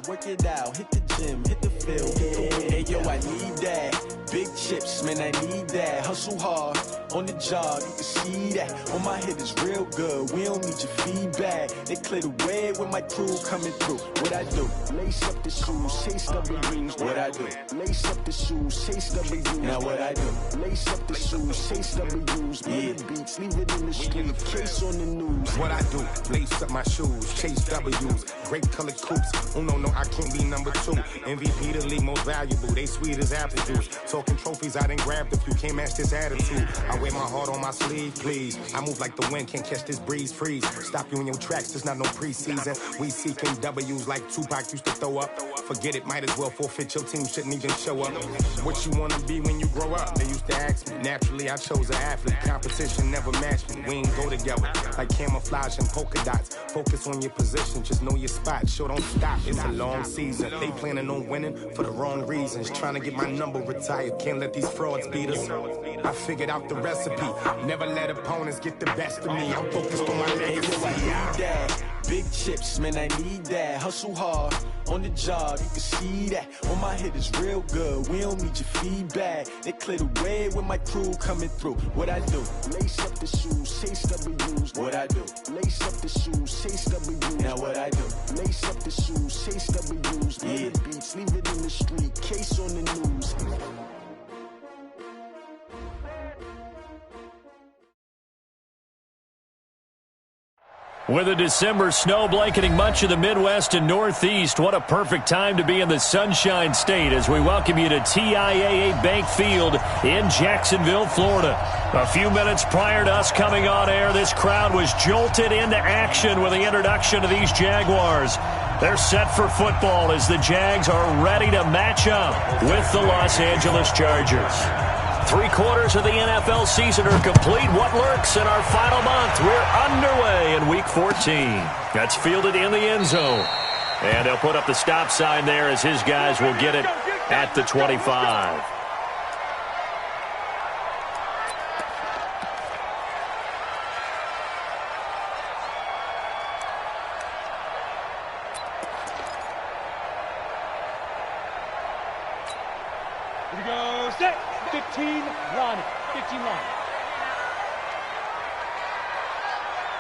work it out, hit the gym, hit the field, hey yo, I need that. Big chips, man, I need that. Hustle hard, on the job, you can see that. On my head is real good, we don't need your feedback. They clear the way when my crew coming through. What I do? Lace up the shoes, chase W's. What I do? Lace up the shoes, chase W's. Now what I do? Lace up the shoes, chase W's. Bring the beats, leave it in the street, case on the news. What I do? Lace up my shoes, chase W's. Great colored coops. Oh no, I can't be number 2. MVP the league most valuable. They sweet as apple juice. Talking trophies, I done grabbed a few. Can't match this attitude. I wear my heart on my sleeve, please. I move like the wind, can't catch this breeze. Freeze. Stop you in your tracks. There's not no preseason. We seeking W's like Tupac used to throw up. Forget it, might as well forfeit. Your team shouldn't even show up. What you wanna be when you grow up? They used to ask me. Naturally, I chose an athlete. Competition never matched me. We ain't go together like camouflage and polka dots. Focus on your position, just know your spot. Show don't stop. It's a long season. They planning on winning for the wrong reasons. Trying to get my number retired. Can't let these frauds beat us. I figured out the recipe. Never let opponents get the best of me. I'm focused on my legacy. Big chips, man, I need that. Hustle hard, on the job, you can see that. On my head is real good, we don't need your feedback. They clear the way when my crew coming through. What I do? Lace up the shoes, chase W's. What I do? Lace up the shoes, chase W's. Now what I do? Lace up the shoes, chase W's. Bring the beats, leave it in the street, case on the news. With a December snow blanketing much of the Midwest and Northeast, what a perfect time to be in the Sunshine State as we welcome you to TIAA Bank Field in Jacksonville, Florida. A few minutes prior to us coming on air, this crowd was jolted into action with the introduction of these Jaguars. They're set for football as the Jags are ready to match up with the Los Angeles Chargers. 3/4 of the NFL season are complete. What lurks in our final month? We're underway in Week 14. That's fielded in the end zone. And they'll put up the stop sign there as his guys will get it at the 25. Here we go, set. 15 line. 15 line.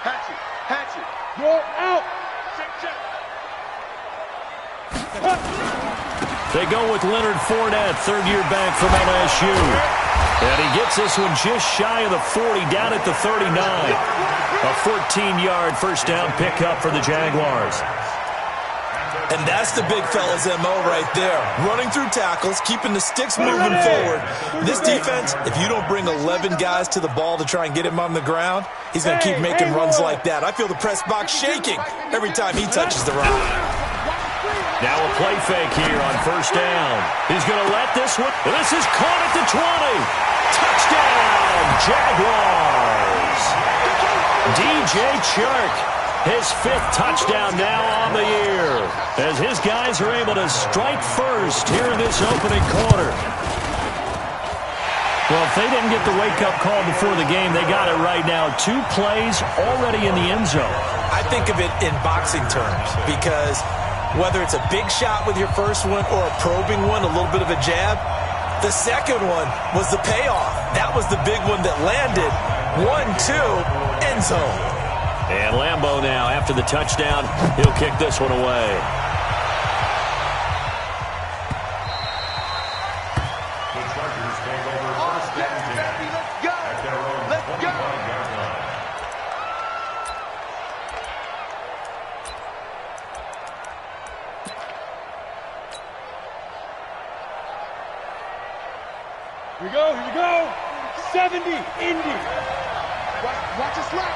Hatchet. You're out. They go with Leonard Fournette, third-year back from LSU. And he gets this one just shy of the 40, down at the 39. A 14-yard first down pickup for the Jaguars. And that's the big fella's MO right there. Running through tackles, keeping the sticks moving forward. This defense, if you don't bring 11 guys to the ball to try and get him on the ground, he's going to keep making runs like that. I feel the press box shaking every time he touches the rock. Now a play fake here on first down. He's going to let this one. This is caught at the 20. Touchdown, Jaguars. DJ Chark. His 5th touchdown now on the year as his guys are able to strike first here in this opening quarter. Well, if they didn't get the wake-up call before the game, they got it right now. 2 plays already in the end zone. I think of it in boxing terms because whether it's a big shot with your first one or a probing one, a little bit of a jab, the second one was the payoff. That was the big one that landed. 1-2, end zone. And Lambeau now, after the touchdown, he'll kick this one away. The Chargers take over first and 10. Let's go! Let's go! Here we go. 70, Indy. Watch a slap.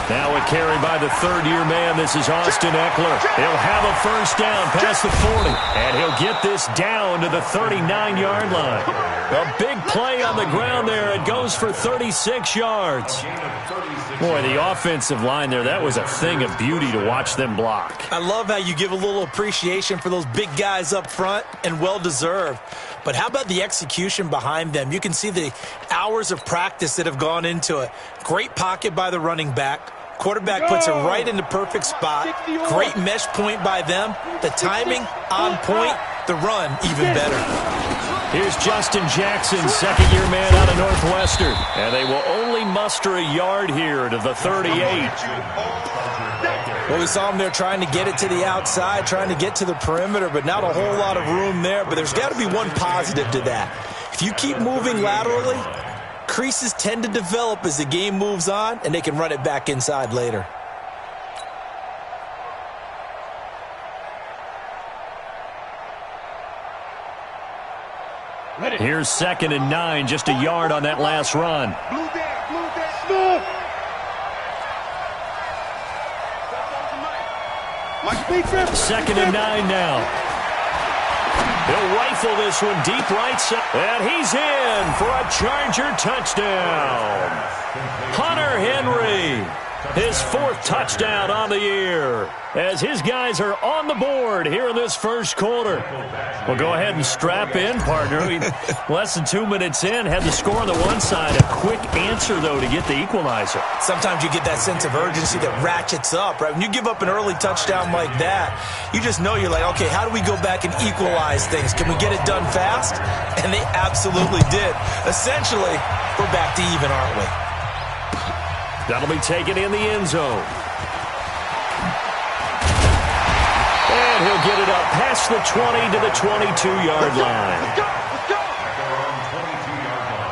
Now a carry by the third-year man. This is Austin Eckler. He'll have a first down past the 40. And he'll get this down to the 39-yard line. A big play on the ground there. It goes for 36 yards. Boy, the offensive line there, that was a thing of beauty to watch them block. I love how you give a little appreciation for those big guys up front, and well-deserved. But how about the execution behind them? You can see the hours of practice that have gone into it. Great pocket by the running back. Quarterback puts it right in the perfect spot. Great mesh point by them. The timing on point. The run even better. Here's Justin Jackson, second-year man out of Northwestern. And they will only muster a yard here to the 38. Well, we saw him there trying to get it to the outside, trying to get to the perimeter, but not a whole lot of room there. But there's got to be one positive to that. If you keep moving laterally, creases tend to develop as the game moves on, and they can run it back inside later. Here's 2nd and 9, just a yard on that last run. Second and 9 now. He'll rifle this one deep right side. And he's in for a Charger touchdown. Hunter Henry, his 4th touchdown on the year, as his guys are on the board here in this first quarter. Well, go ahead and strap in, partner. Less than 2 minutes in, had the score on the one side. A quick answer, though, to get the equalizer. Sometimes you get that sense of urgency that ratchets up, right? When you give up an early touchdown like that, you just know you're like, okay, how do we go back and equalize things? Can we get it done fast? And they absolutely did. Essentially, we're back to even, aren't we? That'll be taken in the end zone. And he'll get it up past the 20 to the 22-yard line. Let's go. At their own 22-yard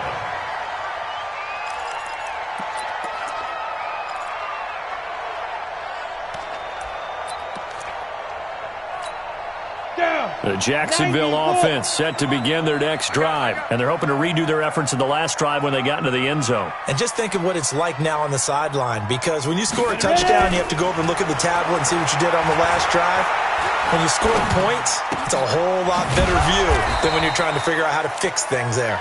line. The Jacksonville offense set to begin their next drive, and they're hoping to redo their efforts in the last drive when they got into the end zone. And just think of what it's like now on the sideline, because when you score a touchdown, you have to go over and look at the tablet and see what you did on the last drive. When you score points, it's a whole lot better view than when you're trying to figure out how to fix things there.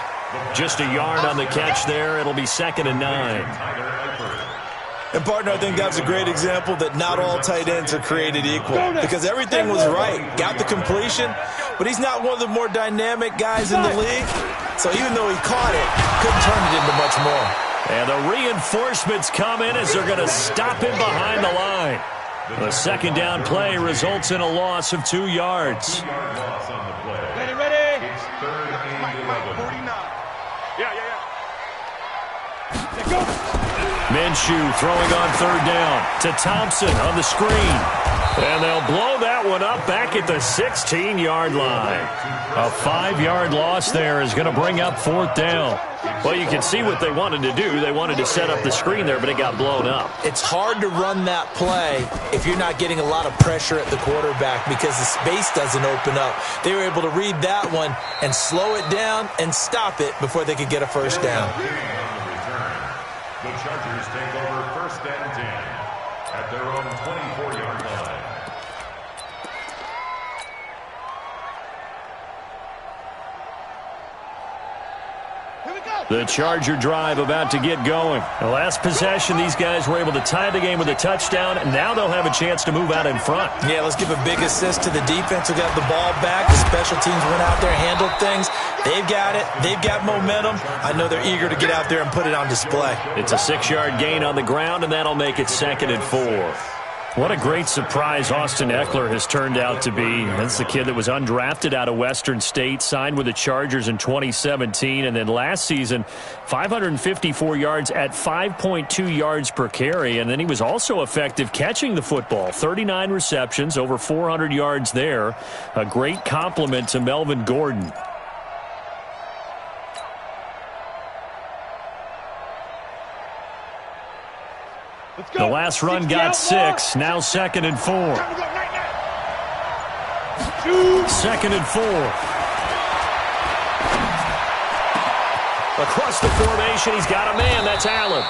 Just a yard on the catch there. It'll be 2nd and 9. And, partner, I think that's a great example that not all tight ends are created equal, because everything was right. Got the completion, but he's not one of the more dynamic guys in the league. So even though he caught it, couldn't turn it into much more. And the reinforcements come in as they're going to stop him behind the line. The second down play results in a loss of 2 yards. Ready. It's 3rd and 11. Go. Minshew throwing on 3rd down to Thompson on the screen. And they'll blow that one up back at the 16-yard line. A 5-yard loss there is going to bring up 4th down. Well, you can see what they wanted to do. They wanted to set up the screen there, but it got blown up. It's hard to run that play if you're not getting a lot of pressure at the quarterback because the space doesn't open up. They were able to read that one and slow it down and stop it before they could get a first down. The Chargers take over 1st and 10 at their own 24-yard line. The Charger drive about to get going. The last possession, these guys were able to tie the game with a touchdown, and now they'll have a chance to move out in front. Yeah, let's give a big assist to the defense who got the ball back. The special teams went out there, handled things. They've got it. They've got momentum. I know they're eager to get out there and put it on display. It's a 6-yard gain on the ground, and that'll make it 2nd and 4. What a great surprise Austin Eckler has turned out to be. That's the kid that was undrafted out of Western State, signed with the Chargers in 2017, and then last season, 554 yards at 5.2 yards per carry, and then he was also effective catching the football. 39 receptions, over 400 yards there. A great compliment to Melvin Gordon. The last run got 6. Now 2nd and 4. 2nd and 4. Across the formation, he's got a man. That's Allen.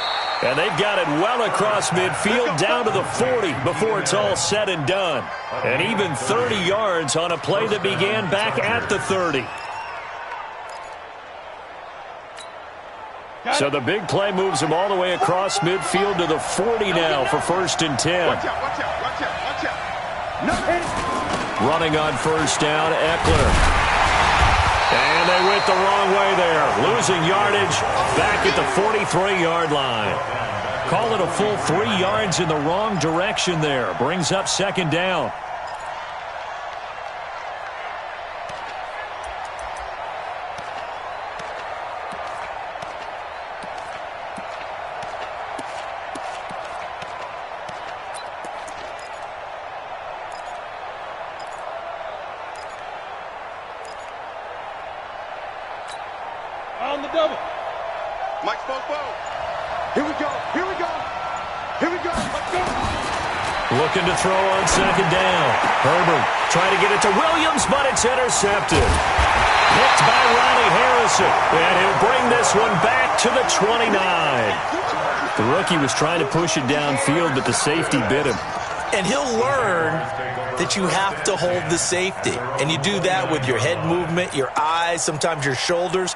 And they've got it well across midfield, down to the 40 before it's all said and done. And even 30 yards on a play that began back at the 30. So the big play moves him all the way across midfield to the 40 now for 1st and 10. Watch out. Running on 1st down, Eckler. And they went the wrong way there. Losing yardage back at the 43-yard line. Call it a full 3 yards in the wrong direction there. Brings up second down. On the double. Mike Spoke. Here we go. Here we go. Here we go. Let's go. Looking to throw on second down. Herbert trying to get it to Williams, but it's intercepted. Picked by Ronnie Harrison. And he'll bring this one back to the 29. The rookie was trying to push it downfield, but the safety bit him. And he'll learn that you have to hold the safety. And you do that with your head movement, your eyes, sometimes your shoulders.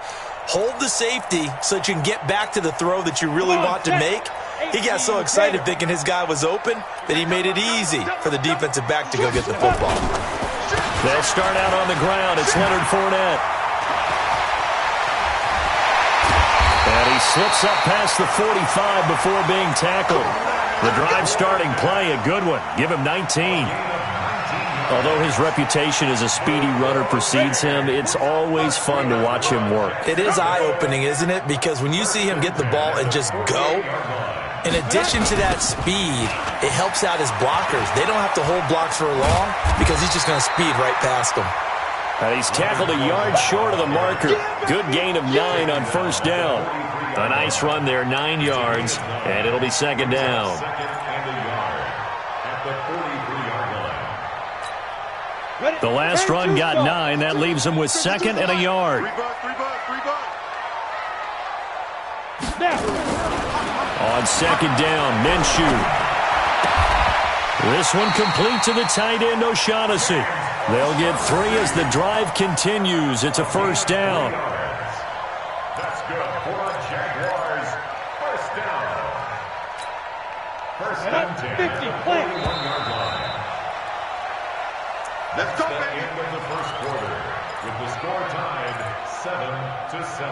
Hold the safety so that you can get back to the throw that you really want to make. He got so excited thinking his guy was open that he made it easy for the defensive back to go get the football. They'll start out on the ground. It's Leonard Fournette. And he slips up past the 45 before being tackled. The drive starting play, a good one. Give him 19. Although his reputation as a speedy runner precedes him, it's always fun to watch him work. It is eye-opening, isn't it? Because when you see him get the ball and just go, in addition to that speed, it helps out his blockers. They don't have to hold blocks for long because he's just going to speed right past them. And he's tackled a yard short of the marker. Good gain of 9 on first down. A nice run there, 9 yards, and it'll be second down. The last run got 9. That leaves him with second and a yard. On second down, Minshew. This one complete to the tight end, O'Shaughnessy. They'll get 3 as the drive continues. It's a first down. That's good for Jaguars. First down. First and 10. 50, play. 1-yard line. Let's go, The baby. end of the first quarter, with the score tied 7-7.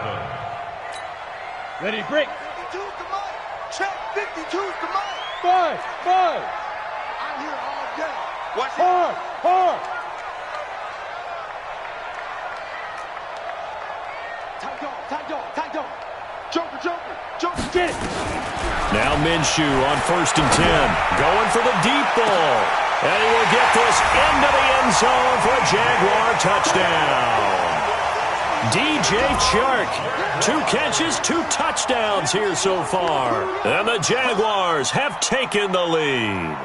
Ready, break. 52's the mic. Check. 52's the mic. 5, 5. I'm here all day. Watch it. Hard, hard. Tight dog, tight dog, tight dog. Joker, Joker, Joker. Get it. Now Minshew on first and 10. Going for the deep ball. And he will get this into the end zone for a Jaguar touchdown. DJ Chark, 2 catches, 2 touchdowns here so far. And the Jaguars have taken the lead.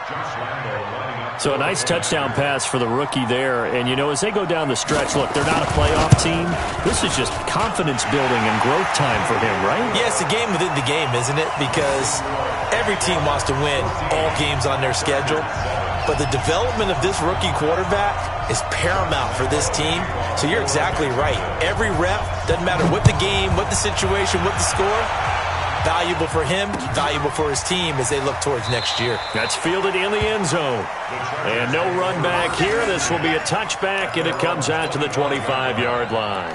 Josh Lambo lining up. So a nice touchdown pass for the rookie there. And, you know, as they go down the stretch, look, they're not a playoff team. This is just confidence building and growth time for him, right? Yeah, it's a game within the game, isn't it? Because every team wants to win all games on their schedule. But the development of this rookie quarterback is paramount for this team. So you're exactly right. Every rep, doesn't matter what the game, what the situation, what the score, valuable for him, valuable for his team as they look towards next year. That's fielded in the end zone. And no run back here. This will be a touchback, and it comes out to the 25-yard line.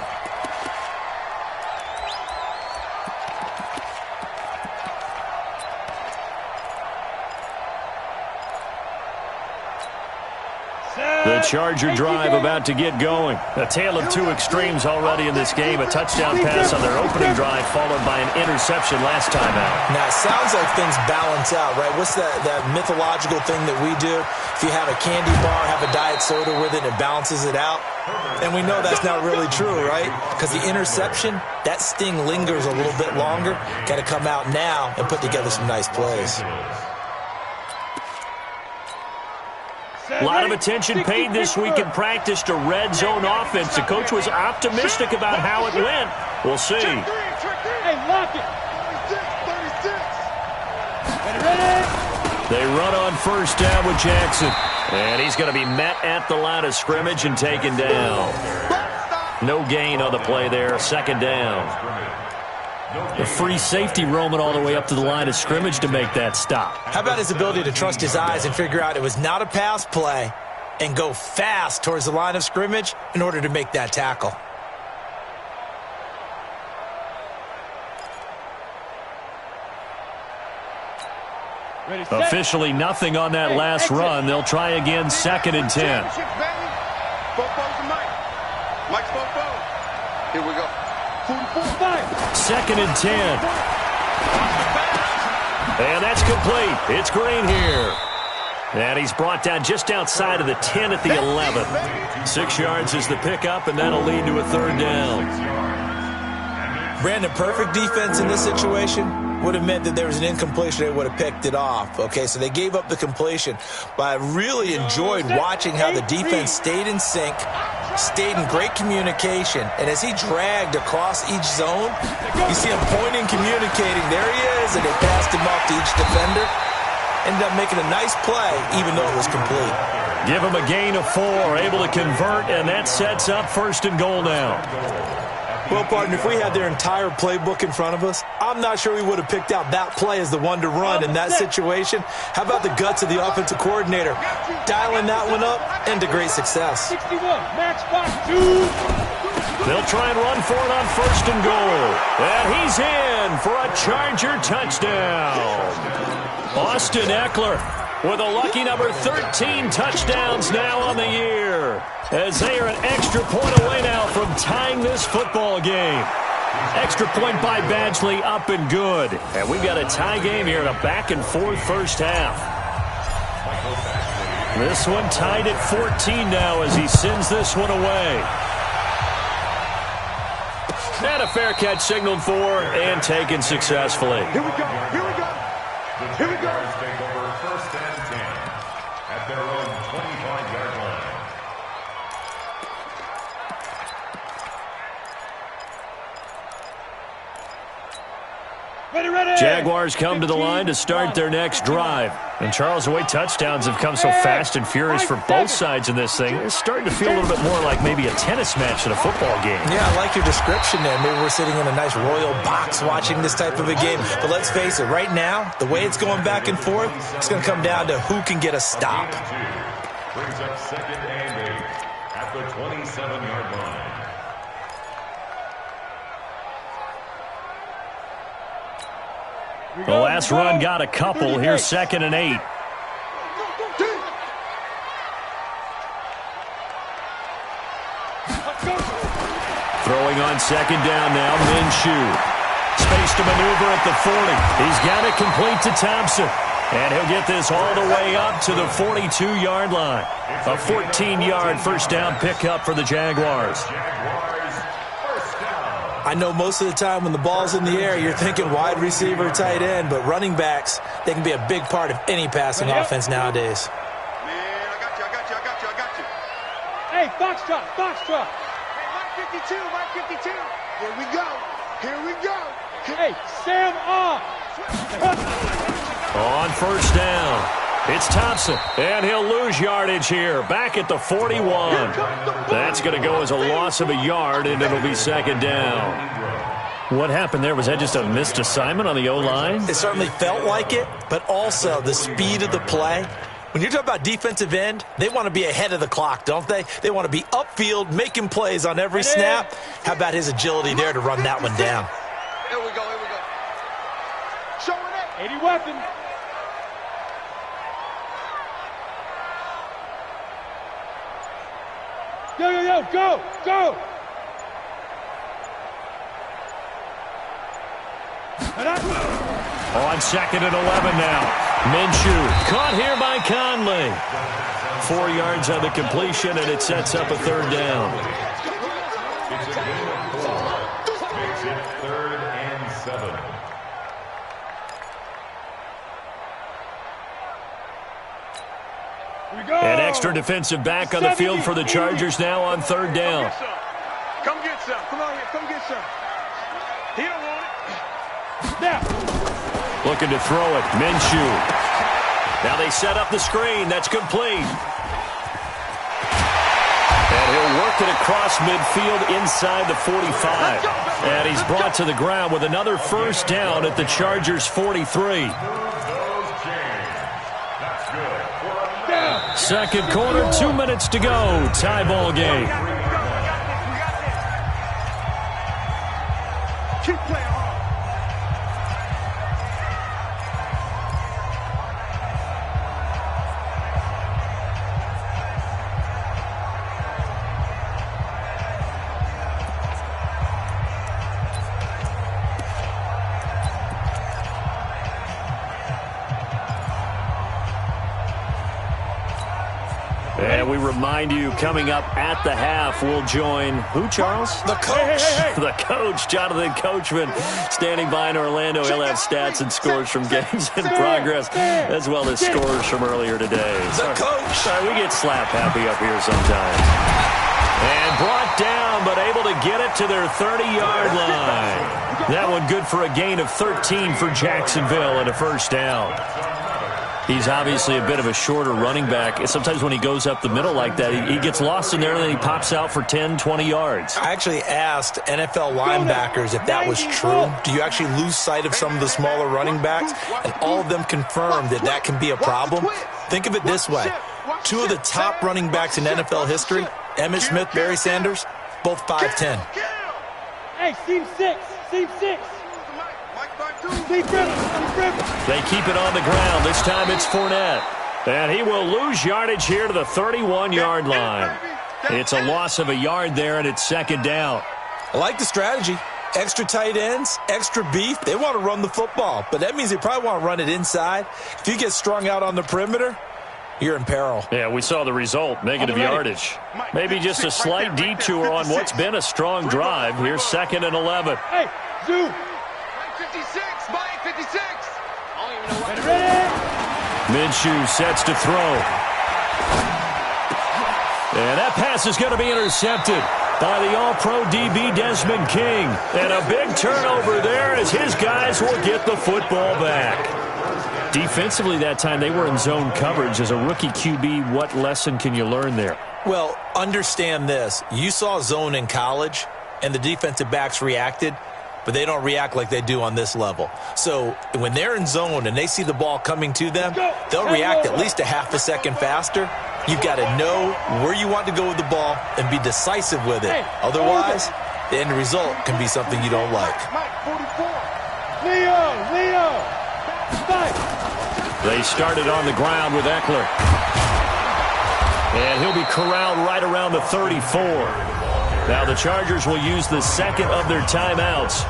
The Charger drive about to get going. A tale of 2 extremes already in this game. A touchdown pass on their opening drive followed by an interception last time out. Now, it sounds like things balance out, right? What's that mythological thing that we do? If you have a candy bar, have a diet soda with it, and it balances it out. And we know that's not really true, right? Because the interception, that sting lingers a little bit longer. Got to come out now and put together some nice plays. A lot of attention paid this week in practice to red zone offense. The coach was optimistic about how it went. We'll see. Hey, lock it. 36. Ready? They run on first down with Jackson. And he's going to be met at the line of scrimmage and taken down. No gain on the play there. Second down. The free safety roaming all the way up to the line of scrimmage to make that stop. How about his ability to trust his eyes and figure out it was not a pass play and go fast towards the line of scrimmage in order to make that tackle? Officially nothing on that last run. They'll try again, 2nd and 10. Here we go. 2nd and 10. And that's complete. It's Green here. And he's brought down just outside of the 10 at the 11. 6 yards is the pickup, and that'll lead to a 3rd down. Brandon, perfect defense in this situation would have meant that there was an incompletion. They would have picked it off. Okay, so they gave up the completion. But I really enjoyed watching how the defense stayed in sync, stayed in great communication. And as he dragged across each zone, you see him pointing, communicating. There he is, and they passed him off to each defender. Ended up making a nice play, even though it was complete. Give him a gain of 4, able to convert, and that sets up 1st and goal now. Well, partner, if we had their entire playbook in front of us, I'm not sure we would have picked out that play as the one to run in that situation. How about the guts of the offensive coordinator? Dialing that one up into great success. 61, match box 2. They'll try and run for it on 1st and goal. And he's in for a Charger touchdown. Austin Eckler with a lucky number 13 touchdowns now on the year, as they are an extra point away now from tying this football game. Extra point by Badgley, up and good. And we've got a tie game here in a back-and-forth first half. This one tied at 14 now as he sends this one away. And a fair catch signaled for and taken successfully. Here we go. Here we go. The Jaguars take over 1st and 10 at their own 25-yard line. Ready. Jaguars come to the line to start their next drive. And Charles, the way touchdowns have come so fast and furious for both sides in this thing, it's starting to feel a little bit more like maybe a tennis match than a football game. Yeah, I like your description there. Maybe we're sitting in a nice royal box watching this type of a game. But let's face it, right now, the way it's going back and forth, it's going to come down to who can get a stop. Brings up 2nd and 8 at the 27-yard line. The last run got a couple. Here's 2nd and 8. Throwing on 2nd down now, Minshew. Space to maneuver at the 40. He's got it complete to Thompson. And he'll get this all the way up to the 42-yard line. A 14-yard first down pickup for the Jaguars. I know most of the time when the ball's in the air, you're thinking wide receiver, tight end, but running backs, they can be a big part of any passing offense nowadays. Man, I got you. Hey, Foxtrot. Hey, Mike 52. Here we go. Hey, Sam off. On 1st down, it's Thompson, and he'll lose yardage here, back at the 41. That's going to go as a loss of a yard, and it'll be 2nd down. What happened there? Was that just a missed assignment on the O-line? It certainly felt like it, but also the speed of the play. When you're talking about defensive end, they want to be ahead of the clock, don't they? They want to be upfield, making plays on every snap. How about his agility there to run that one down? Here we go. Showing it. 80 weapon. Yo, go. On 2nd and 11 now. Minshew caught here by Conley. 4 yards on the completion, and it sets up a 3rd down. It's a gain of 4. Makes it 3rd and 7. An extra defensive back on the field for the Chargers now on 3rd down. Come get some. Come on here. Come get some. He don't want it. Now. Looking to throw it. Minshew. Now they set up the screen. That's complete. And he'll work it across midfield inside the 45. And he's brought to the ground with another first down at the Chargers' 43. Second quarter, 2 minutes to go. Tie ball game. Keep playing hard. And we remind you, coming up at the half, we'll join who, Charles? The coach. The coach, Jonathan Coachman, standing by in Orlando. He'll have stats and scores from games in progress, as well as scores from earlier today. The coach. Sorry, we get slap happy up here sometimes. And brought down, but able to get it to their 30-yard line. That one good for a gain of 13 for Jacksonville and a first down. He's obviously a bit of a shorter running back. Sometimes when he goes up the middle like that, he gets lost in there and then he pops out for 10, 20 yards. I actually asked NFL linebackers if that was true. Do you actually lose sight of some of the smaller running backs? And all of them confirmed that that can be a problem. Think of it this way. Two of the top running backs in NFL history, Emmitt Smith, Barry Sanders, both 5'10". Hey, seam 6. They keep it on the ground. This time it's Fournette. And he will lose yardage here to the 31-yard line. It's a loss of a yard there, and it's second down. I like the strategy. Extra tight ends, extra beef. They want to run the football, but that means they probably want to run it inside. If you get strung out on the perimeter, you're in peril. Yeah, we saw the result, negative yardage. Maybe just a slight detour on what's been a strong drive. Here's 2nd and 11. Hey, zoom. 56, Mike 56. Minshew sets to throw. And that pass is going to be intercepted by the All-Pro DB Desmond King. And a big turnover there as his guys will get the football back. Defensively that time, they were in zone coverage. As a rookie QB, what lesson can you learn there? Well, understand this. You saw zone in college, and the defensive backs reacted, but they don't react like they do on this level. So when they're in zone and they see the ball coming to them, they'll react at least a half a second faster. You've got to know where you want to go with the ball and be decisive with it. Otherwise, the end result can be something you don't like. Leo. They started on the ground with Eckler. And he'll be corralled right around the 34. Now the Chargers will use the second of their timeouts.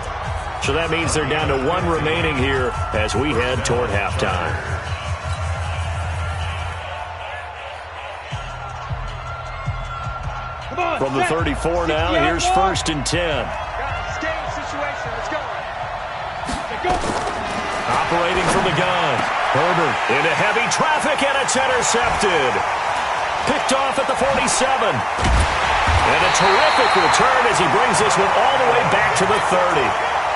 So that means they're down to one remaining here as we head toward halftime. From the 34 now, here's 1st and 10. Game situation. Let's go. Operating from the gun. Herbert into heavy traffic, and it's intercepted. Picked off at the 47. And a terrific return as he brings this one all the way back to the 30.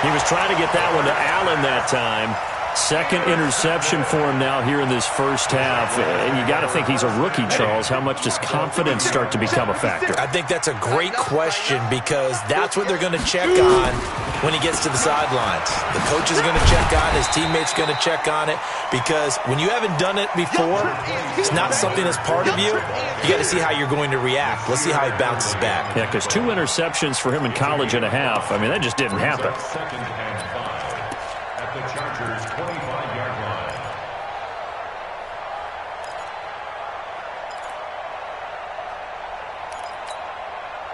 He was trying to get that one to Allen that time. Second interception for him now here in this first half. And you got to think he's a rookie, Charles. How much does confidence start to become a factor? I think that's a great question because that's what they're going to check on when he gets to the sidelines. The coach is going to check on it. His teammates going to check on it because when you haven't done it before, it's not something that's part of you. You got to see how you're going to react. Let's see how he bounces back. Yeah, because 2 interceptions for him in college and a half. I mean, that just didn't happen. At the Chargers' 25-yard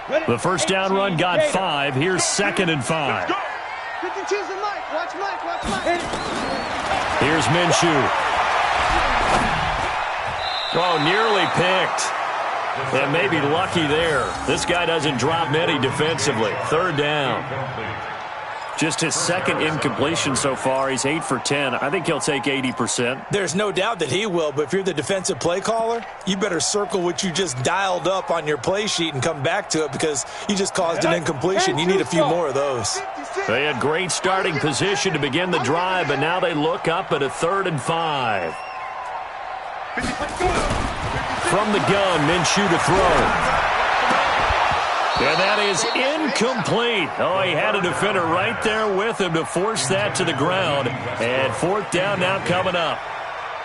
line. The first down run got 5. Here's 2nd and 5. 52's the Mike. Watch Mike. Here's Minshew. Oh, nearly picked. And maybe lucky there. This guy doesn't drop many defensively. 3rd down. Just his second incompletion so far. He's 8 for 10. I think he'll take 80%. There's no doubt that he will, but if you're the defensive play caller, you better circle what you just dialed up on your play sheet and come back to it because you just caused an incompletion. You need a few more of those. They had great starting position to begin the drive, but now they look up at a 3rd and 5. From the gun, Minshew to throw. And that is incomplete. Oh, he had a defender right there with him to force that to the ground. And 4th down now coming up.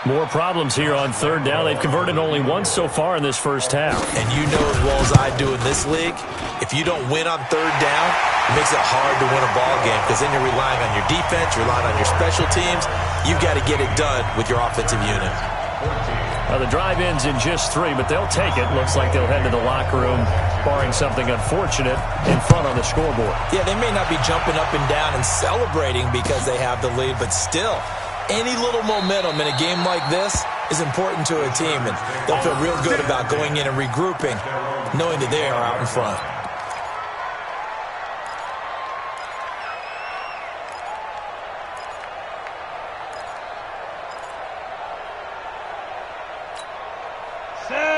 More problems here on 3rd down. They've converted only once so far in this first half. And you know as well as I do in this league, if you don't win on 3rd down, it makes it hard to win a ball game because then you're relying on your defense, you're relying on your special teams. You've got to get it done with your offensive unit. The drive ends in just 3, but they'll take it. Looks like they'll head to the locker room, barring something unfortunate, in front on the scoreboard. Yeah, they may not be jumping up and down and celebrating because they have the lead, but still, any little momentum in a game like this is important to a team, and they'll feel real good about going in and regrouping, knowing that they are out in front.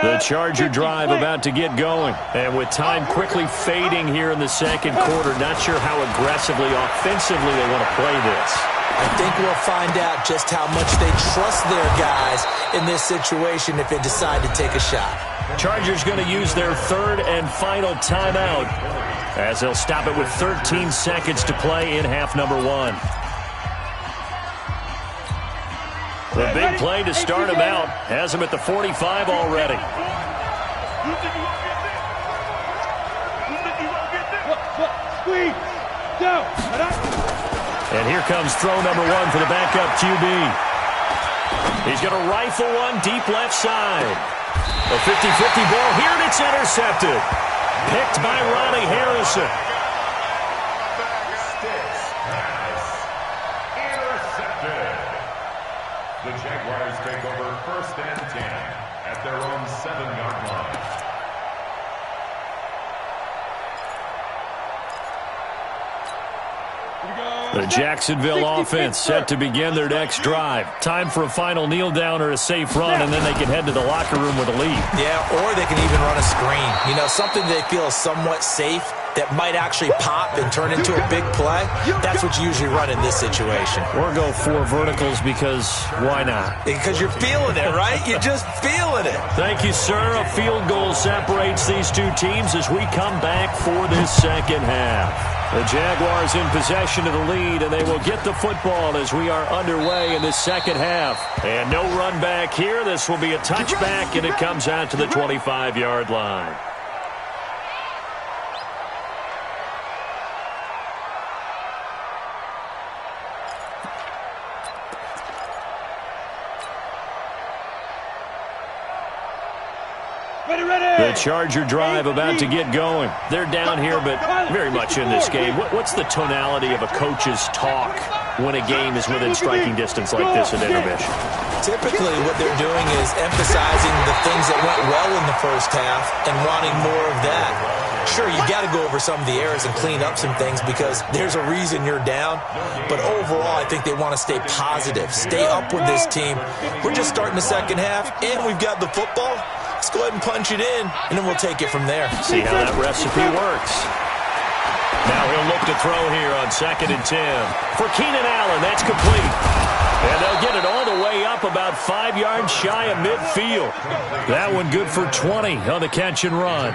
The Charger drive about to get going. And with time quickly fading here in the second quarter, not sure how aggressively, offensively they want to play this. I think we'll find out just how much they trust their guys in this situation if they decide to take a shot. Chargers going to use their third and final timeout as they'll stop it with 13 seconds to play in half number one. The big play to start him out has him at the 45 already. And here comes throw number one for the backup QB. He's going to rifle one deep left side. A 50-50 ball here, and it's intercepted. Picked by Ronnie Harrison. The Jaguars take over first and 10 at their own 7-yard line. The Jacksonville offense set to begin their next drive. Time for a final kneel down or a safe run, and then they can head to the locker room with a lead. Yeah, or they can even run a screen. You know, something they feel is somewhat safe that might actually pop and turn into a big play. That's what you usually run in this situation. Or go 4 verticals because why not? Because you're feeling it, right? You're just feeling it. Thank you, sir. A field goal separates these two teams as we come back for this second half. The Jaguars in possession of the lead, and they will get the football as we are underway in the second half. And no run back here. This will be a touchback, and it comes out to the 25-yard line. The Charger drive about to get going. They're down here, but very much in this game. What's the tonality of a coach's talk when a game is within striking distance like this at intermission? Typically, what they're doing is emphasizing the things that went well in the first half and wanting more of that. Sure, you got to go over some of the errors and clean up some things because there's a reason you're down. But overall, I think they want to stay positive, stay up with this team. We're just starting the second half, and we've got the football. Let's go ahead and punch it in, and then we'll take it from there. See how that recipe works. Now he'll look to throw here on 2nd and 10. For Keenan Allen, that's complete. And they'll get it all the way up about 5 yards shy of midfield. That one good for 20 on the catch and run.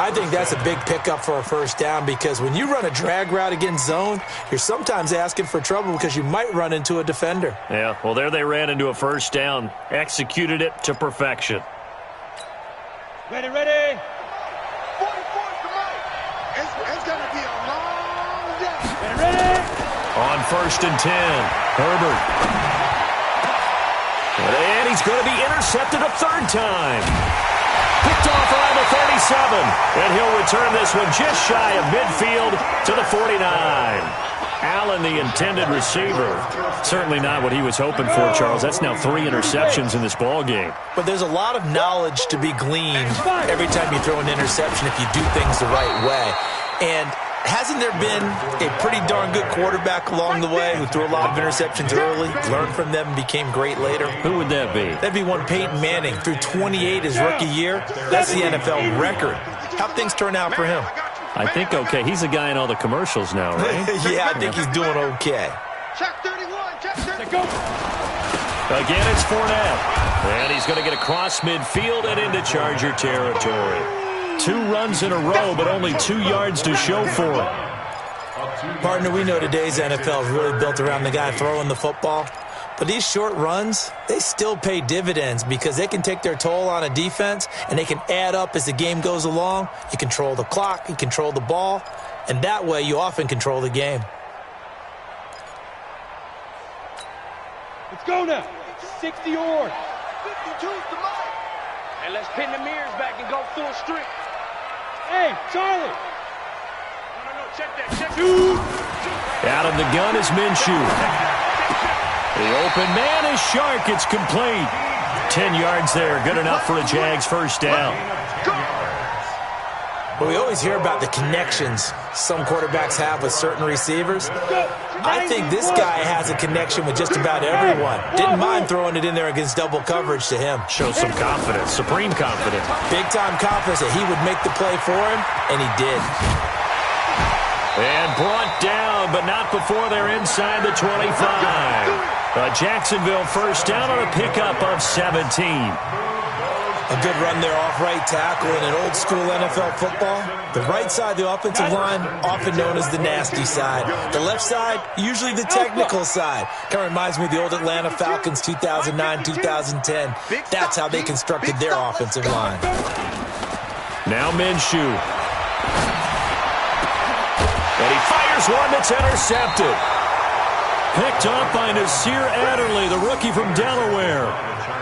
I think that's a big pickup for a first down because when you run a drag route against zone, you're sometimes asking for trouble because you might run into a defender. Yeah, well, there they ran into a first down. Executed it to perfection. Ready, ready. 44's the mic. It's going to be a long day. Ready, ready. On 1st and 10, Herbert. And he's going to be intercepted a 3rd time. Picked off around the 37, and he'll return this one just shy of midfield to the 49. Allen, the intended receiver. Certainly not what he was hoping for, Charles. That's now 3 interceptions in this ball game. But there's a lot of knowledge to be gleaned every time you throw an interception if you do things the right way. And hasn't there been a pretty darn good quarterback along the way who threw a lot of interceptions early, learned from them, and became great later? Who would that be? That'd be one Peyton Manning. Threw 28 his rookie year. That's the NFL record. How'd things turn out for him? I think okay. He's a guy in all the commercials now, right? Yeah, I think he's doing okay. Check 31, check 31. Go. Again, it's Fournette. And he's going to get across midfield and into Charger territory. 2 runs in a row, but only 2 yards to show for it. Partner, we know today's NFL is really built around the guy throwing the football. But these short runs, they still pay dividends because they can take their toll on a defense, and they can add up as the game goes along. You control the clock, you control the ball, and that way you often control the game. Let's go now. 60 or 52's the mic. And let's pin the mirrors back and go full strength. Hey, Charlie. No, check that. Check Out of the gun is Minshew. The open man is Shark. It's complete. 10 yards there. Good enough for a Jags first down. Well, we always hear about the connections some quarterbacks have with certain receivers. I think this guy has a connection with just about everyone. Didn't mind throwing it in there against double coverage to him. Shows some confidence, supreme confidence. Big-time confidence that he would make the play for him, and he did. And brought down, but not before they're inside the 25. A Jacksonville first down on a pickup of 17. A good run there off right tackle in an old-school NFL football. The right side of the offensive line, often known as the nasty side. The left side, usually the technical side. Kind of reminds me of the old Atlanta Falcons 2009-2010. That's how they constructed their offensive line. Now Minshew. And he fires one that's intercepted. Picked off by Nasir Adderley, the rookie from Delaware.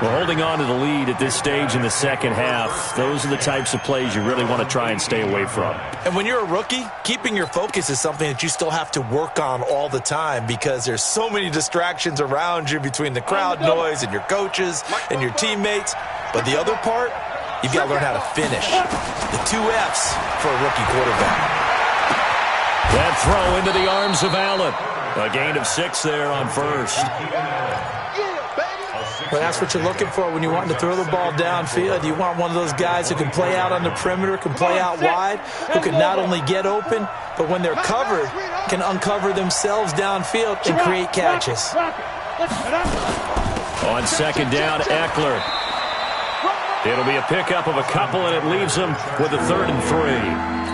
Well, holding on to the lead at this stage in the second half, those are the types of plays you really want to try and stay away from. And when you're a rookie, keeping your focus is something that you still have to work on all the time because there's so many distractions around you between the crowd noise and your coaches and your teammates. But the other part, you've got to learn how to finish. The 2 F's for a rookie quarterback. That throw into the arms of Allen. A gain of 6 there on first. Well, that's what you're looking for when you want to throw the ball downfield. You want one of those guys who can play out on the perimeter, can play out wide, who can not only get open, but when they're covered, can uncover themselves downfield and create catches. On second down, Eckler. It'll be a pickup of a couple, and it leaves them with a 3rd and 3.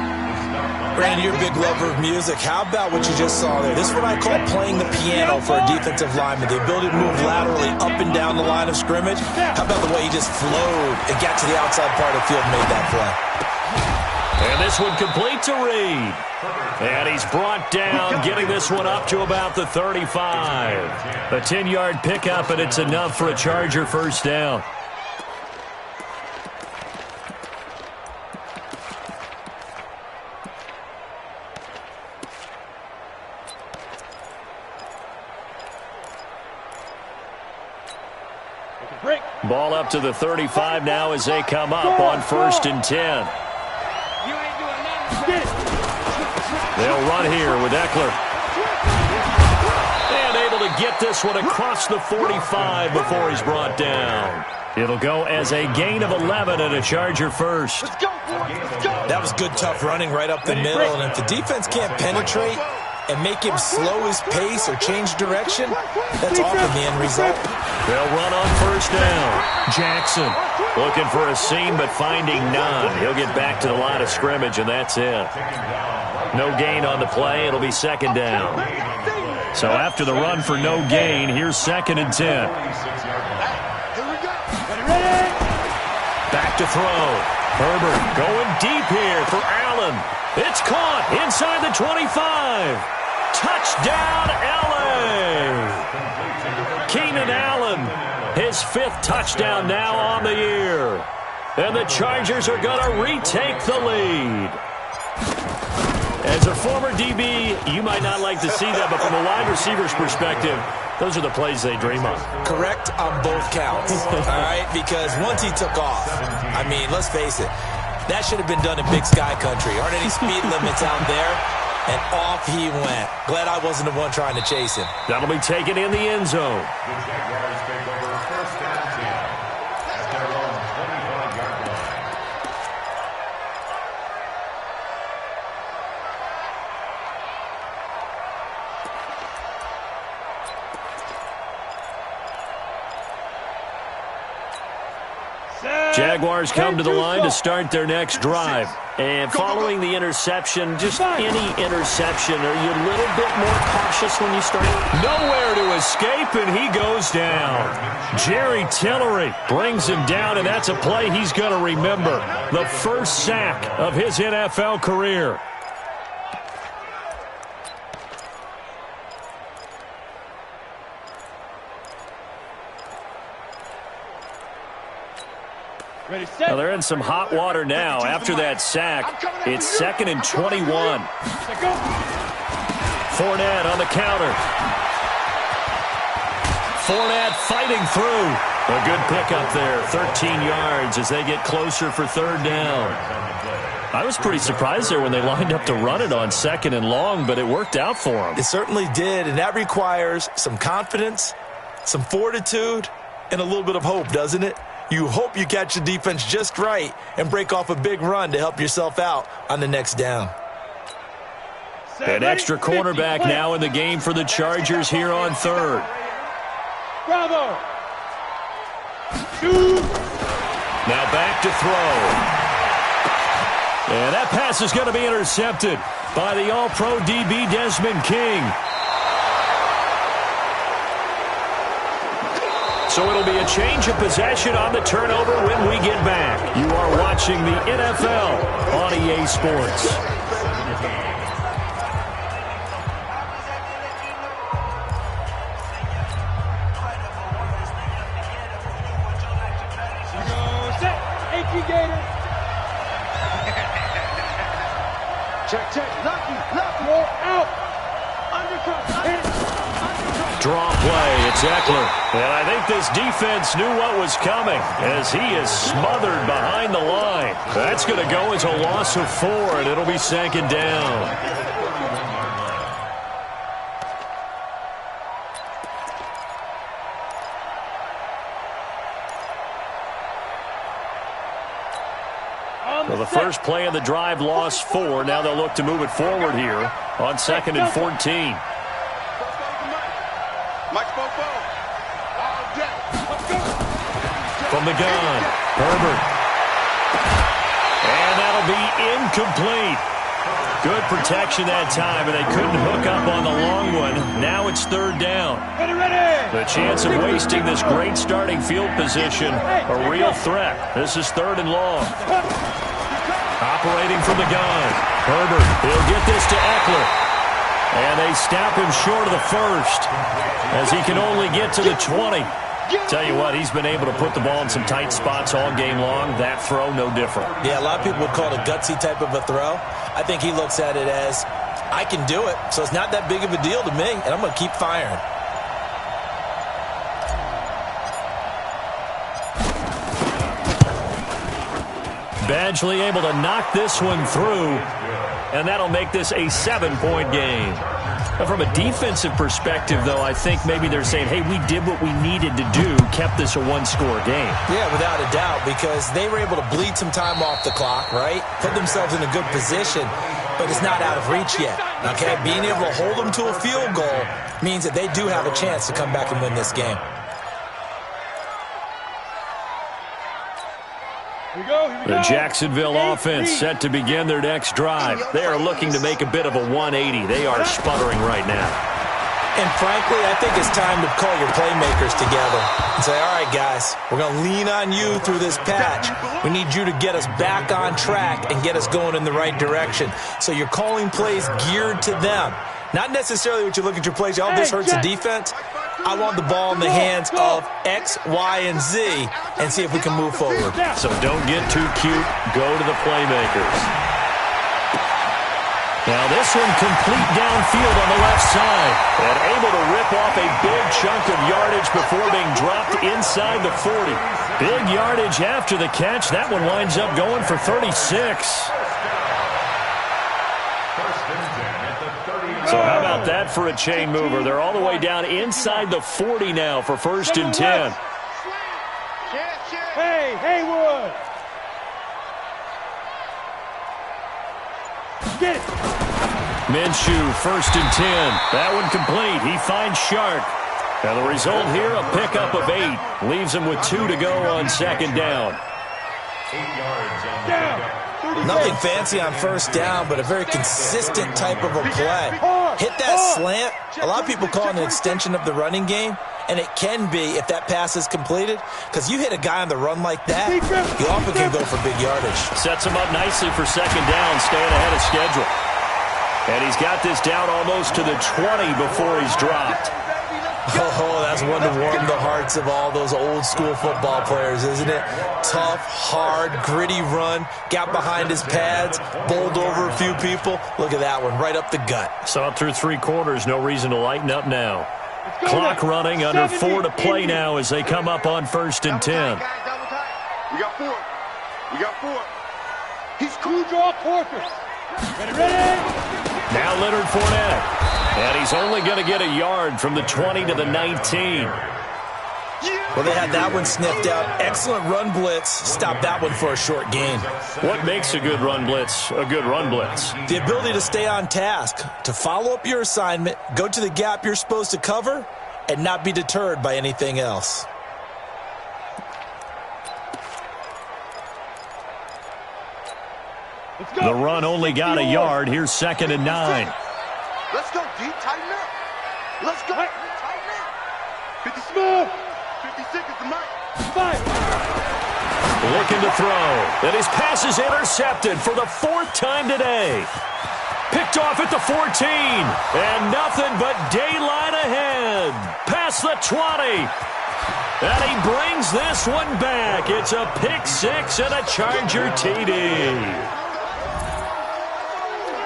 Brandon, you're a big lover of music. How about what you just saw there? This is what I call playing the piano for a defensive lineman. The ability to move laterally up and down the line of scrimmage. How about the way he just flowed and got to the outside part of the field and made that play? And this one complete to Reed. And he's brought down, getting this one up to about the 35. A 10-yard pickup, and it's enough for a Charger first down. Ball up to the 35 now as they come up on 1st and 10. They'll run here with Eckler. And able to get this one across the 45 before he's brought down. It'll go as a gain of 11 and a Charger first. That was good, tough running right up the middle. And if the defense can't penetrate and make him slow his pace or change direction, that's often the end result. They'll run on first down. Jackson looking for a seam but finding none. He'll get back to the line of scrimmage, and that's it. No gain on the play. It'll be second down. So after the run for no gain, here's 2nd and 10. Back to throw. Herbert going deep here for Allen. It's caught inside the 25. Touchdown, L.A. Keenan Allen, his 5th touchdown now on the year. And the Chargers are going to retake the lead. As a former DB, you might not like to see that, but from a wide receiver's perspective, those are the plays they dream of. Correct on both counts, all right? Because once he took off, I mean, let's face it, that should have been done in Big Sky Country. Aren't any speed limits out there? And off he went. Glad I wasn't the one trying to chase him. That'll be taken in the end zone. The Jaguars take over 1st and 10 at their own 25-yard line. Jaguars come to the line to start their next drive. And following the interception, just any interception, are you a little bit more cautious when you start? Nowhere to escape, and he goes down. Jerry Tillery brings him down, and that's a play he's going to remember. The first sack of his NFL career. Well, they're in some hot water now. After that sack, it's 2nd and 21. Fournette on the counter. Fournette fighting through. A good pickup there, 13 yards as they get closer for third down. I was pretty surprised there when they lined up to run it on 2nd and long, but it worked out for them. It certainly did, and that requires some confidence, some fortitude, and a little bit of hope, doesn't it? You hope you catch the defense just right and break off a big run to help yourself out on the next down. An extra cornerback now in the game for the Chargers here on 3rd. Bravo! Now back to throw. And that pass is going to be intercepted by the All-Pro DB Desmond King. So it'll be a change of possession on the turnover when we get back. You are watching the NFL on EA Sports. Check. Lucky. Roll out. Undercut. Draw play. It's Eckler. And I think this defense knew what was coming as he is smothered behind the line. That's going to go as a loss of 4, and it'll be 2nd down. Well, the first play of the drive lost 4. Now they'll look to move it forward here on 2nd and 14. From the gun, Herbert. And that'll be incomplete. Good protection that time, and they couldn't hook up on the long one. Now it's 3rd down. The chance of wasting this great starting field position, a real threat. This is 3rd and long. Operating from the gun. Herbert, he'll get this to Eckler. And they snap him short of the 1st as he can only get to the 20. Tell you what, he's been able to put the ball in some tight spots all game long. That throw, no different. Yeah, a lot of people would call it a gutsy type of a throw. I think he looks at it as, I can do it, so it's not that big of a deal to me, and I'm going to keep firing. Badgley able to knock this one through, and that'll make this a 7-point game. But from a defensive perspective, though, I think maybe they're saying, hey, we did what we needed to do, kept this a 1-score game. Yeah, without a doubt, because they were able to bleed some time off the clock, right? Put themselves in a good position, but it's not out of reach yet, okay? Being able to hold them to a field goal means that they do have a chance to come back and win this game. The Jacksonville offense set to begin their next drive. They are looking to make a bit of a 180. They are sputtering right now. And frankly, I think it's time to call your playmakers together and say, all right, guys, we're going to lean on you through this patch. We need you to get us back on track and get us going in the right direction. So you're calling plays geared to them. Not necessarily what you look at your plays, oh, this hurts the defense. I want the ball in the hands of X, Y, and Z and see if we can move forward. So don't get too cute. Go to the playmakers. Now this one complete downfield on the left side. And able to rip off a big chunk of yardage before being dropped inside the 40. Big yardage after the catch. That one winds up going for 36. So how about that for a chain mover? They're all the way down inside the 40 now for 1st and 10. Hey, Haywood! Get it! Minshew, 1st and 10. That one complete. He finds Shark. And the result here, a pickup of 8. Leaves him with 2 to go on 2nd down. 8 yards on the pickup. Nothing fancy on 1st down, but a very consistent type of a play. Hit that slant. A lot of people call it an extension of the running game, and it can be if that pass is completed, because you hit a guy on the run like that, you often can go for big yardage. Sets him up nicely for 2nd down, staying ahead of schedule. And he's got this down almost to the 20 before he's dropped. Oh, that's one to warm the hearts of all those old school football players, isn't it? Tough, hard, gritty run, got behind his pads, bowled over a few people. Look at that one, right up the gut. Saw it through 3 quarters, no reason to lighten up now. Clock running, under 4 to play now as they come up on 1st and 10. We got 4. We got 4. He's screwed your quarters. Ready? Now Leonard Fournette. And he's only going to get a yard from the 20 to the 19. Well, they had that one sniffed out. Excellent run blitz. Stop that one for a short gain. What makes a good run blitz a good run blitz? The ability to stay on task, to follow up your assignment, go to the gap you're supposed to cover, and not be deterred by anything else. The run only got a yard. Here's 2nd and 9. Let's go, D. Tighten up. Let's go. Tighten up. 50 Smooth. 56 is the mic. 5. Looking to throw. And his pass is intercepted for the 4th time today. Picked off at the 14. And nothing but daylight ahead. Past the 20. And he brings this one back. It's a pick 6 and a Charger TD.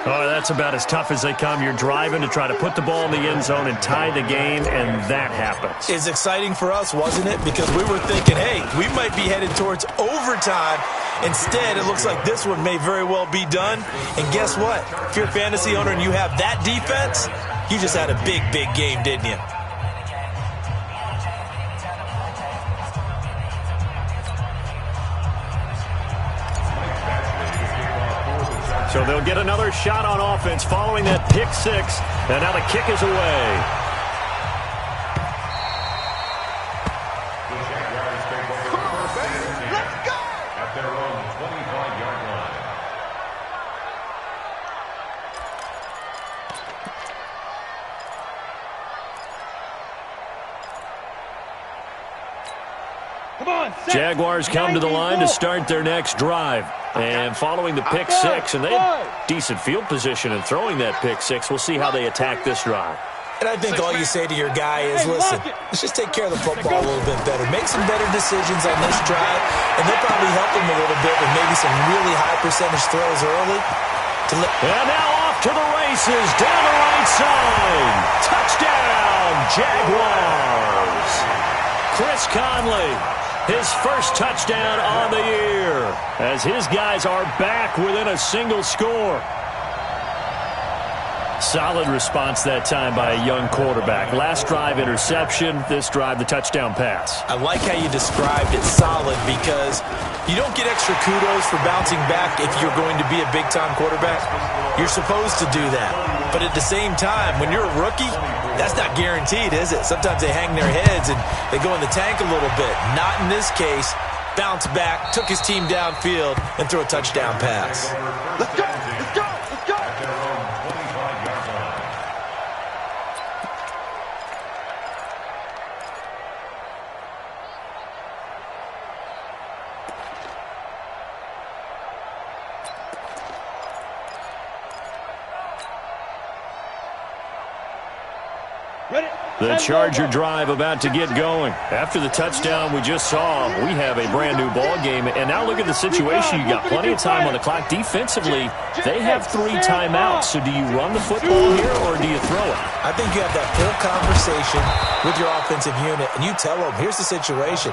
Oh, that's about as tough as they come. You're driving to try to put the ball in the end zone and tie the game, and that happens. It's exciting for us, wasn't it? Because we were thinking, hey, we might be headed towards overtime. Instead, it looks like this one may very well be done. And guess what? If you're a fantasy owner and you have that defense, you just had a big, big game, didn't you? So they'll get another shot on offense following that pick 6. And now the kick is away. Come on, baby. Let's go. At their own 25-yard line. Come on, Jaguars come to the line to start their next drive. And following the pick 6, and they have decent field position in throwing that pick 6. We'll see how they attack this drive. And I think all you say to your guy is, listen, let's just take care of the football a little bit better. Make some better decisions on this drive, and they'll probably help him a little bit with maybe some really high percentage throws early. And now off to the races, down the right side. Touchdown, Jaguars. Chris Conley, his first touchdown on the year, as his guys are back within a single score. Solid response that time by a young quarterback. Last drive, interception. This drive, the touchdown pass. I like how you described it solid because you don't get extra kudos for bouncing back if you're going to be a big-time quarterback. You're supposed to do that. But at the same time, when you're a rookie, that's not guaranteed, is it? Sometimes they hang their heads and they go in the tank a little bit. Not in this case. Bounce back, took his team downfield, and threw a touchdown pass. Let's go. Let's go. Let's go. At their own 25-yard line. The Charger drive about to get going. After the touchdown we just saw, we have a brand new ball game. And now look at the situation. You got plenty of time on the clock. Defensively, they have 3 timeouts. So do you run the football here or do you throw it? I think you have that full conversation with your offensive unit, and you tell them, here's the situation.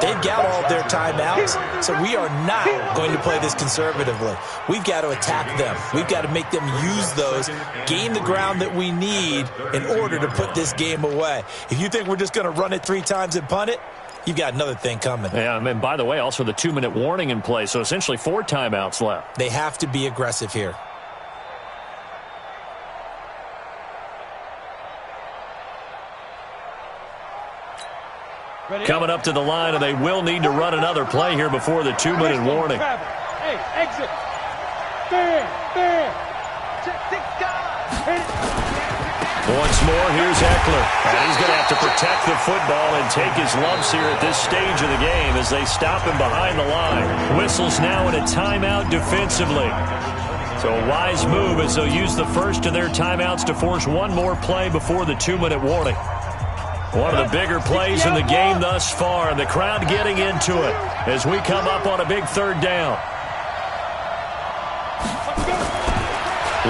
They've got all of their timeouts, so we are not going to play this conservatively. We've got to attack them. We've got to make them use those, gain the ground that we need in order to put this game away. If you think we're just going to run it 3 times and punt it, you've got another thing coming. Yeah, and by the way, also the 2-minute warning in play, so essentially 4 timeouts left. They have to be aggressive here. Coming up to the line, and they will need to run another play here before the 2-minute warning. Hey, exit. Fair. Check 6 guys. Once more, here's Eckler. And he's going to have to protect the football and take his lumps here at this stage of the game as they stop him behind the line. Whistles now in a timeout defensively. So a wise move as they'll use the first of their timeouts to force one more play before the 2-minute warning. One of the bigger plays in the game thus far, and the crowd getting into it as we come up on a big 3rd down.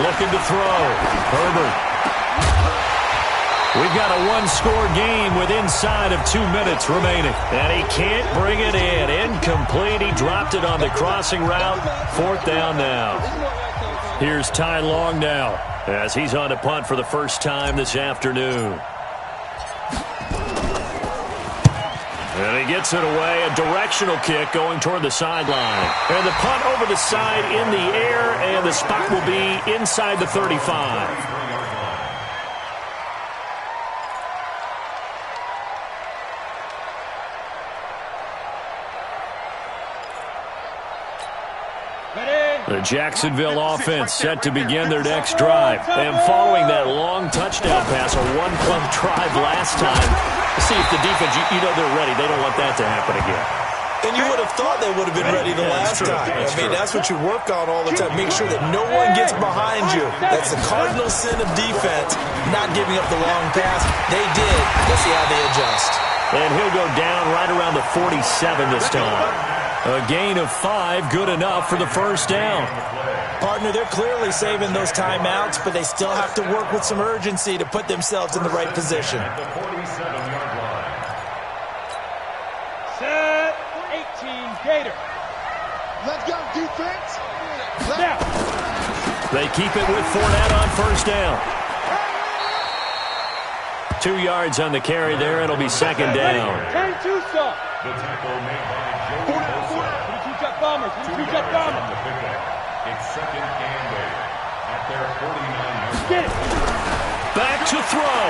Looking to throw. Herbert. We've got a one-score game with inside of 2 minutes remaining. And he can't bring it in. Incomplete. He dropped it on the crossing route. 4th down now. Here's Ty Long now as he's on to punt for the first time this afternoon. And he gets it away. A directional kick going toward the sideline. And the punt over the side in the air, and the spot will be inside the 35. The Jacksonville offense set to begin their next drive. And following that long touchdown pass, a one-play drive last time, see if the defense, you know they're ready. They don't want that to happen again. And you would have thought they would have been ready the last time. That's what you work on all the time. Make sure that no one gets behind you. That's the cardinal sin of defense, not giving up the long pass. They did. Let's see how they adjust. And he'll go down right around the 47 this time. A gain of 5, good enough for the first down. Partner, they're clearly saving those timeouts, but they still have to work with some urgency to put themselves in the right position. Set 18 Gator. Let's go, defense. Now. They keep it with Fournette on first down. 2 yards on the carry there. It'll be second down. 10-2 stop. The tackle made by Joe Bombers. It's second and 8 at their 49-yard. Get it. Back to throw.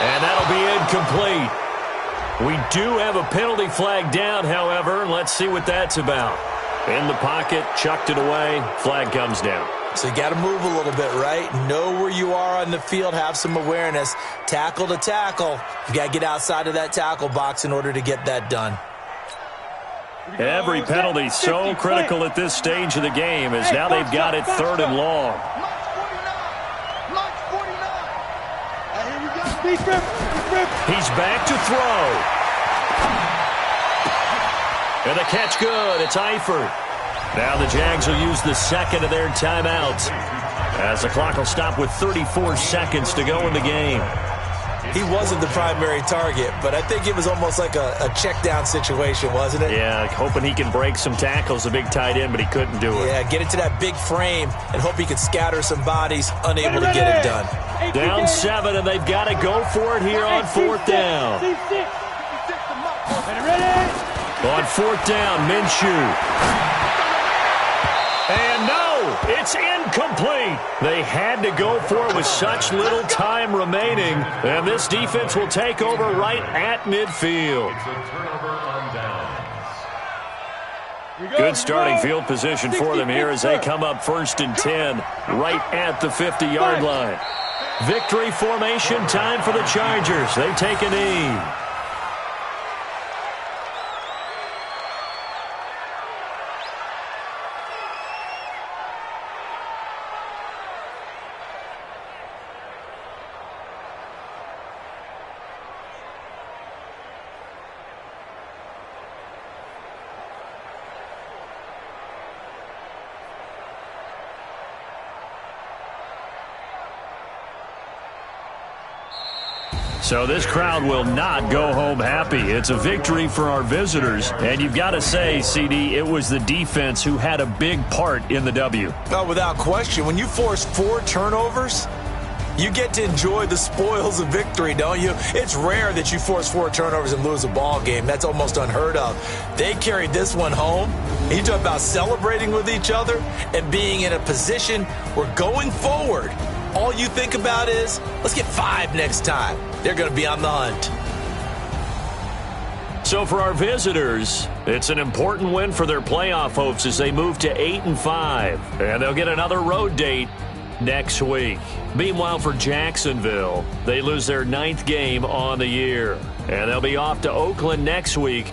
And that'll be incomplete. We do have a penalty flag down, however. Let's see what that's about. In the pocket, chucked it away. Flag comes down. So you got to move a little bit, right? Know where you are on the field. Have some awareness. Tackle to tackle. You got to get outside of that tackle box in order to get that done. Every penalty so critical at this stage of the game as now they've got it 3rd and long. He's back to throw. And the catch good. It's Eifert. Now the Jags will use the second of their timeouts as the clock will stop with 34 seconds to go in the game. He wasn't the primary target, but I think it was almost like a check down situation, wasn't it? Yeah, hoping he can break some tackles, a big tight end, but he couldn't do it. Yeah, get into that big frame and hope he could scatter some bodies, unable to get it done. Down 7, and they've got to go for it here on 4th down. On 4th down, Minshew. And no, it's incomplete. They had to go for it with such little time remaining. And this defense will take over right at midfield. It's a turnover on downs. Good starting field position for them here as they come up 1st and 10 right at the 50-yard line. Victory formation time for the Chargers. They take a knee. So this crowd will not go home happy. It's a victory for our visitors. And you've got to say, CD, it was the defense who had a big part in the W. Oh, without question. When you force 4 turnovers, you get to enjoy the spoils of victory, don't you? It's rare that you force 4 turnovers and lose a ball game. That's almost unheard of. They carried this one home. You talk about celebrating with each other and being in a position where going forward, all you think about is, let's get 5 next time. They're going to be on the hunt. So for our visitors, it's an important win for their playoff hopes as they move to 8-5. And they'll get another road date next week. Meanwhile, for Jacksonville, they lose their 9th game on the year. And they'll be off to Oakland next week